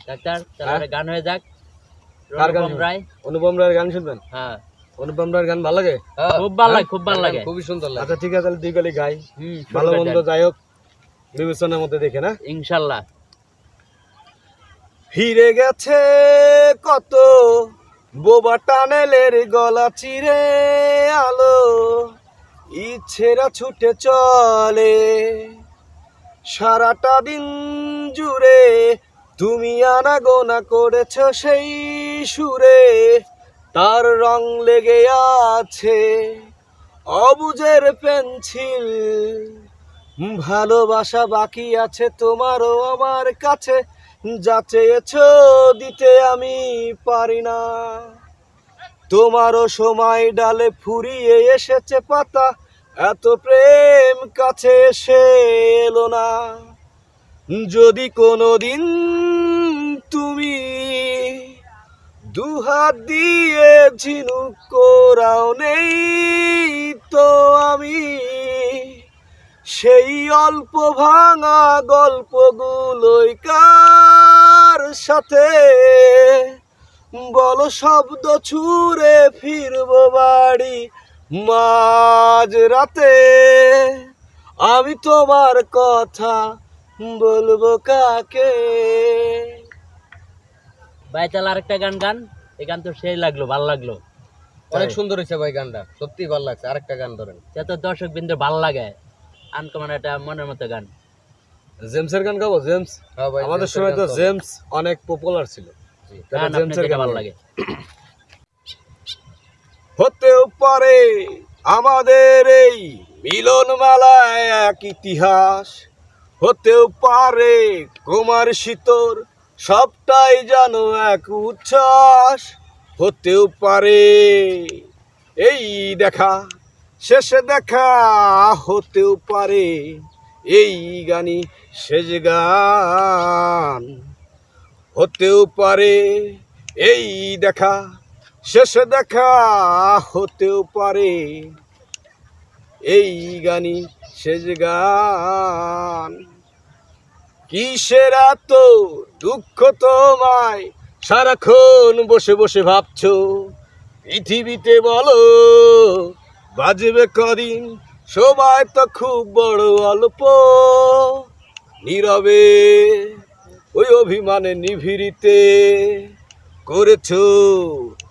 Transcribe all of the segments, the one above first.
Doctor তাহলে গান হয়ে যাক। কার গান? অনুপম রায়। অনুপম রায়ের গান শুনবেন? হ্যাঁ, অনুপম রায়ের গান ভালো লাগে? খুব ভালো লাগে, খুব ভালো লাগে। খুবই সুন্দর লাগে। আচ্ছা ঠিক আছে, তাহলে দুই গালি গাই। শুরু ভালো করে মন্দ দেন। যাই হোক বিবেচনার মধ্যে দেখে না। ইনশাল্লাহ। ফিরে গেছে কত বোবা টানেলের গলা চিরে আলো, ইচ্ছেরা ছুটে চলে সারাটা দিন জুড়ে। তুমি আনাগোনা করেছ সেই সুরে, তার রং লেগে আছে অবুঝের পেন্সিল। ভালোবাসা বাকি আছে তোমারও আমার কাছে, যা চেয়েছ দিতে আমি পারি না। তোমারও সময় ডালে ফুরিয়ে এসেছে পাতা, এত প্রেম কাছে এসে এলো না। যদি কোনোদিন তুমি দুহাত দিয়ে ঝিনুক কোরাও নেই, তো আমি সেই অল্প ভাঙা গল্পগুলোই কার সাথে বলো শব্দ ছুঁড়ে ফিরবো বাড়ি মাঝ রাতে। আমি তোমার কথা বলবো কাকে? ভাই তাহলে আরেকটা গান গান। এই গান তো সেই লাগলো, ভালো লাগলো। অনেক সুন্দর হয়েছে ভাই গানটা, সত্যি ভালো লাগছে। আরেকটা গান ধরেন, যত দর্শক বিন্দু ভালো লাগে। আনকমন একটা মনের মতো গান। জেমসের গান গাবো? জেমস হ্যাঁ ভাই, আমাদের জেমসের সময় গান তো তো জেমস অনেক পপুলার ছিল। তাহলে গান আপনার জেমসের যেটা গান ভালো গাই। লাগে। হতেও পারে আমাদের এই মিলন মেলায় এক ইতিহাস, হতেও পারে কুমার শীতর সবটাই যেন এক উচ্ছ্বাস, হতেও পারে এই দেখা শেষে দেখা, হতেও পারে এই গানই শেষ গান, হতেও পারে এই দেখা শেষে দেখা, হতেও পারে এই গানই শেষ গান। কিসের এত দুঃখ তোমায় সারাক্ষণ বসে বসে ভাবছো? পৃথিবীতে বলো বাজবে কদিন, সময় তো খুব বড় অল্প। নীরবে ওই অভিমানে নিভৃতে করেছো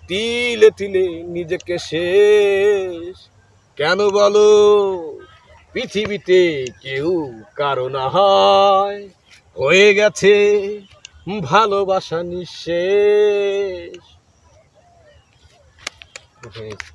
তিলে তিলে নিজেকে শেষ। কেন বলো পৃথিবীতে কেউ কারো না হয়, হয়ে গেছে ভালোবাসা নিঃশেষ। উঠে গেছে।